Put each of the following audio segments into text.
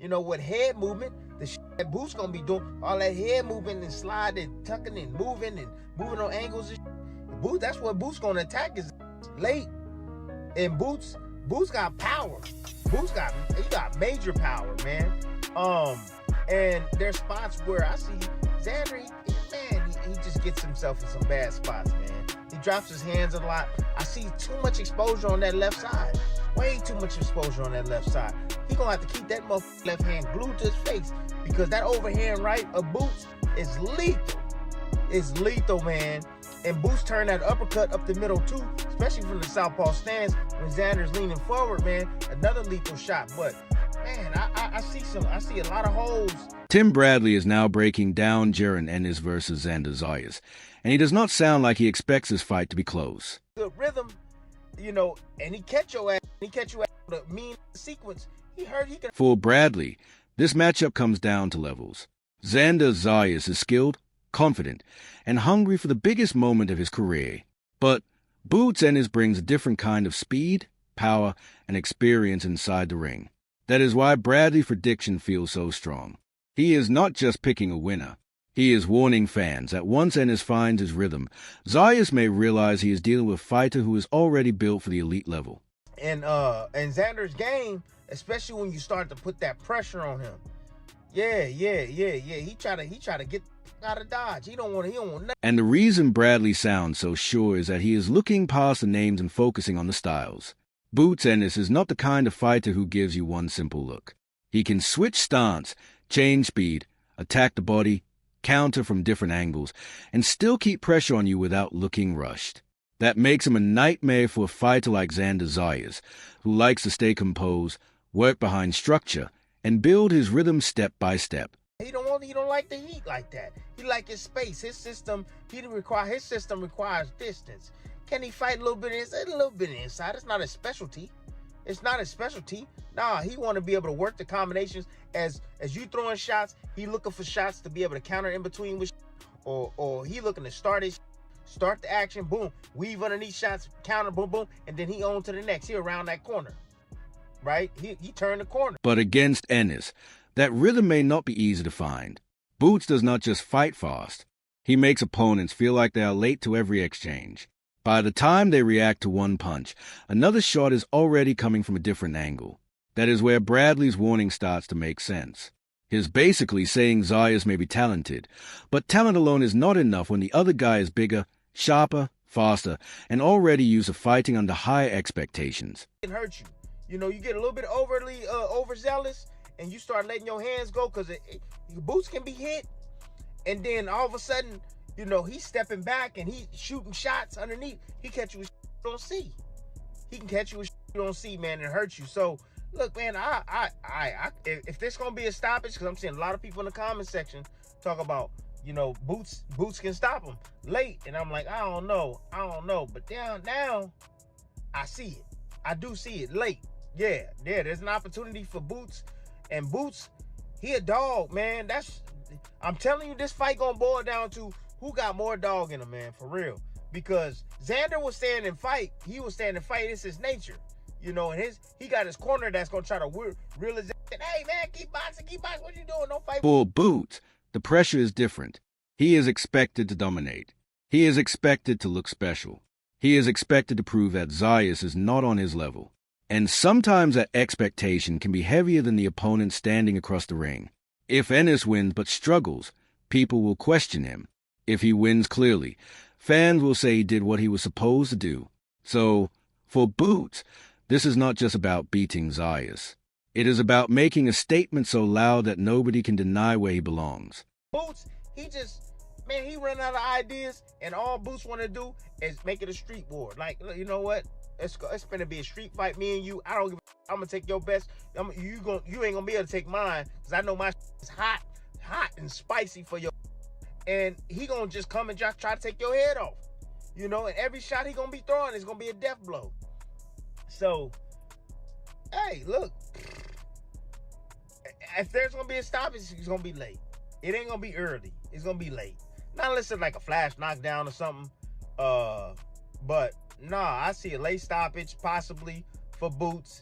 with head movement, the shit that Boots gonna be doing, all that head movement and sliding, tucking and moving on angles and shit. Boots, that's what Boots gonna attack is late. And Boots got power. He got major power, man. And there's spots where I see Xander, he just gets himself in some bad spots, man. He drops his hands a lot. I see too much exposure on that left side. Way too much exposure on that left side. He gonna have to keep that motherfucking left hand glued to his face because that overhand right of Boots is lethal. It's lethal, man. And Boots turn that uppercut up the middle too, especially from the southpaw stance when Xander's leaning forward, man. Another lethal shot. But man, I see a lot of holes. Tim Bradley is now breaking down Jaron Ennis versus Xander Zayas, and he does not sound like he expects this fight to be close. Good rhythm, and he catch your ass. He catch you ass with a mean sequence. For Bradley, this matchup comes down to levels. Xander Zayas is skilled, confident, and hungry for the biggest moment of his career. But Boots Ennis brings a different kind of speed, power, and experience inside the ring. That is why Bradley's prediction feels so strong. He is not just picking a winner. He is warning fans that once Ennis finds his rhythm, Zayas may realize he is dealing with a fighter who is already built for the elite level. And Xander's game, especially when you start to put that pressure on him. Yeah. He try to get out of dodge. He don't want nothing. And the reason Bradley sounds so sure is that he is looking past the names and focusing on the styles. Boots Ennis is not the kind of fighter who gives you one simple look. He can switch stance, change speed, attack the body, counter from different angles, and still keep pressure on you without looking rushed. That makes him a nightmare for a fighter like Xander Zayas, who likes to stay composed, work behind structure, and build his rhythm step by step. He don't like the heat like that. He like his space. His system requires distance. Can he fight a little bit inside? A little bit inside. It's not a specialty. Nah, he want to be able to work the combinations as you throwing shots. He looking for shots to be able to counter in between with, or he looking to start the action, boom, weave underneath shots, counter, boom, boom, and then he on to the next. He around that corner, right? He turned the corner. But against Ennis, that rhythm may not be easy to find. Boots does not just fight fast. He makes opponents feel like they are late to every exchange. By the time they react to one punch, another shot is already coming from a different angle. That is where Bradley's warning starts to make sense. He's basically saying Zayas may be talented, but talent alone is not enough when the other guy is bigger, sharper, faster, and already used to fighting under higher expectations. It can hurt you. You get a little bit overly overzealous, and you start letting your hands go because your boots can be hit, and then all of a sudden, he's stepping back and he's shooting shots underneath. He catch you with shit you don't see. He can catch you with shit you don't see, man, and hurt you. So, look, man, if there's gonna be a stoppage, because I'm seeing a lot of people in the comment section talk about, Boots can stop him late, and I'm like, I don't know. But now, I see it. I do see it late. Yeah. There's an opportunity for Boots, and Boots, he a dog, man. I'm telling you, this fight gonna boil down to who got more dog in him, man, for real. Because Xander will stand and fight. He will stand and fight. It's his nature. And he got his corner that's going to try to reel his ass. Hey, man, keep boxing. What you doing? Don't fight. For Boots, the pressure is different. He is expected to dominate. He is expected to look special. He is expected to prove that Zayas is not on his level. And sometimes that expectation can be heavier than the opponent standing across the ring. If Ennis wins but struggles, people will question him. If he wins clearly, fans will say he did what he was supposed to do. So, for Boots, this is not just about beating Zayas. It is about making a statement so loud that nobody can deny where he belongs. Boots, he run out of ideas, and all Boots want to do is make it a street war. Like, you know what? It's gonna be a street fight, me and you. I don't give a I'm gonna take your best. You ain't gonna be able to take mine, because I know my is hot and spicy for your. And he gonna just come and just try to take your head off, and every shot he gonna be throwing is gonna be a death blow. So, hey, look, if there's gonna be a stoppage, it's gonna be late. It ain't gonna be early. It's gonna be late. Not unless it's like a flash knockdown or something. But nah, I see a late stoppage possibly for Boots.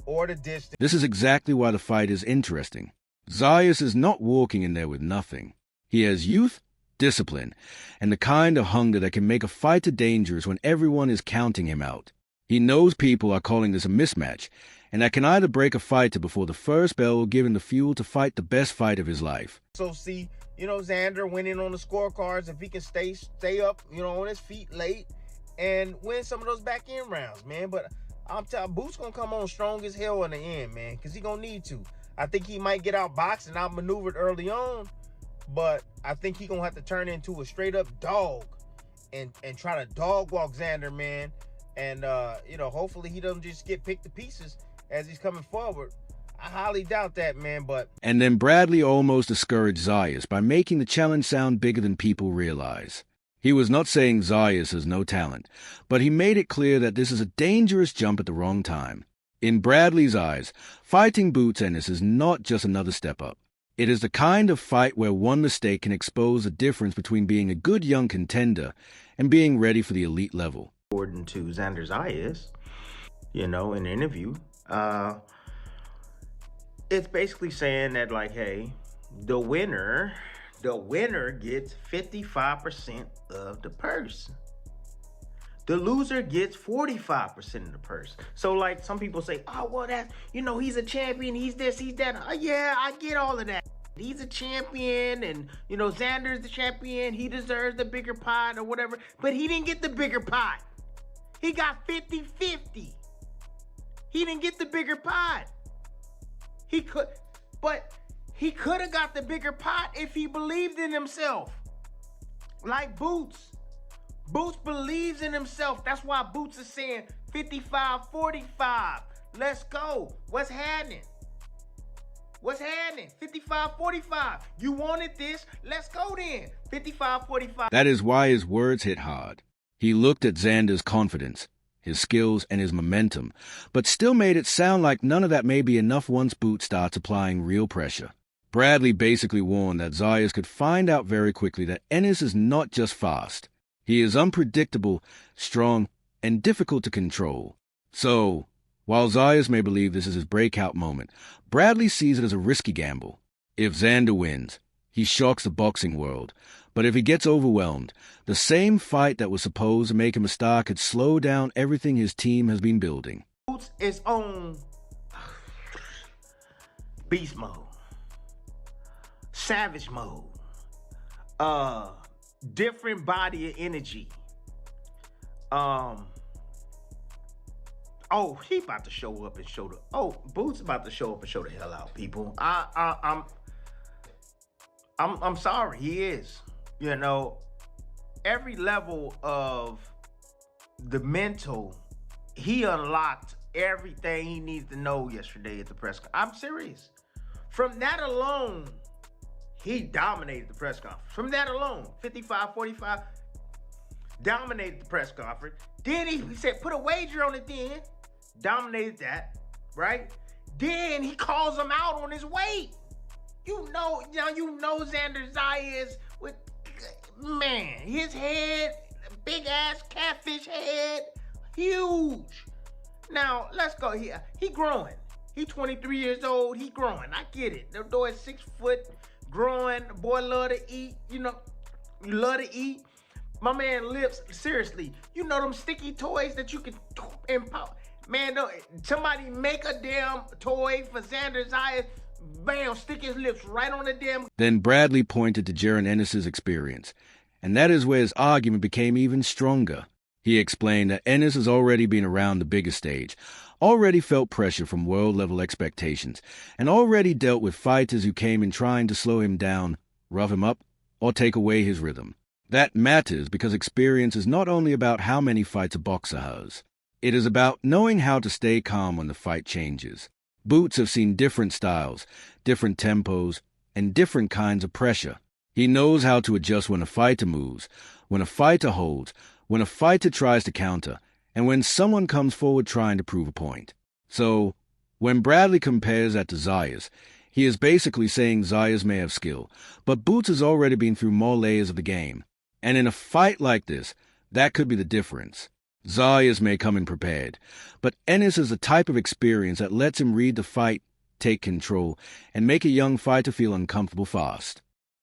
or the distance. This is exactly why the fight is interesting. Zayas is not walking in there with nothing. He has youth, discipline, and the kind of hunger that can make a fighter dangerous when everyone is counting him out. He knows people are calling this a mismatch, and that can either break a fighter before the first bell will give him the fuel to fight the best fight of his life. So see, Xander winning on the scorecards if he can stay up, on his feet late and win some of those back end rounds, man. But I'm telling Boots gonna come on strong as hell in the end, man, because he gonna need to. I think he might get outboxed and outmaneuvered early on, but I think he gonna have to turn into a straight up dog and try to dog walk Xander, man. And hopefully he doesn't just get picked to pieces as he's coming forward. I highly doubt that, man, but... And then Bradley almost discouraged Zayas by making the challenge sound bigger than people realize. He was not saying Zayas has no talent, but he made it clear that this is a dangerous jump at the wrong time. In Bradley's eyes, fighting Boots Ennis is not just another step up. It is the kind of fight where one mistake can expose the difference between being a good young contender and being ready for the elite level. According to Xander Zayas, in an interview, it's basically saying that, like, hey, the winner gets 55% of the purse. The loser gets 45% of the purse. So, like, some people say, oh, well, that's, he's a champion, he's this, he's that. Yeah, I get all of that. He's a champion, and, Xander's the champion. He deserves the bigger pot or whatever. But he didn't get the bigger pot. He got 50-50. He didn't get the bigger pot. He could have got the bigger pot if he believed in himself. Like Boots. Boots believes in himself. That's why Boots is saying 55-45. Let's go. What's happening? 55-45. You wanted this? Let's go then. 55-45. That is why his words hit hard. He looked at Xander's confidence, his skills, and his momentum, but still made it sound like none of that may be enough once Boots starts applying real pressure. Bradley basically warned that Zayas could find out very quickly that Ennis is not just fast. He is unpredictable, strong, and difficult to control. So, while Zayas may believe this is his breakout moment, Bradley sees it as a risky gamble. If Xander wins, he shocks the boxing world. But if he gets overwhelmed, the same fight that was supposed to make him a star could slow down everything his team has been building. Boots is on beast mode, savage mode, different body of energy. He about to show up and show the. Boots about to show up and show the hell out, people. I'm sorry, he is. Every level of the mental, he unlocked everything he needs to know yesterday at the press conference. I'm serious. From that alone, he dominated the press conference. From that alone, 55-45, dominated the press conference. Then he said, put a wager on it then. Dominated that, right? Then he calls him out on his weight. You know Xander Zayas with, man, his head, big ass catfish head, huge. Now, let's go here. He growing. He 23 years old. He growing. I get it. The boy is 6 foot, growing. The boy love to eat. You love to eat. My man lips, seriously, them sticky toys that you can empower. Man, somebody make a damn toy for Xander Zayas. Bam, stick his lips right on the damn... Then Bradley pointed to Jaron Ennis' experience, and that is where his argument became even stronger. He explained that Ennis has already been around the biggest stage, already felt pressure from world-level expectations, and already dealt with fighters who came in trying to slow him down, rough him up, or take away his rhythm. That matters because experience is not only about how many fights a boxer has. It is about knowing how to stay calm when the fight changes. Boots have seen different styles, different tempos, and different kinds of pressure. He knows how to adjust when a fighter moves, when a fighter holds, when a fighter tries to counter, and when someone comes forward trying to prove a point. So, when Bradley compares that to Zayas, he is basically saying Zayas may have skill, but Boots has already been through more layers of the game. And in a fight like this, that could be the difference. Zayas may come in prepared, but Ennis is the type of experience that lets him read the fight, take control, and make a young fighter feel uncomfortable fast.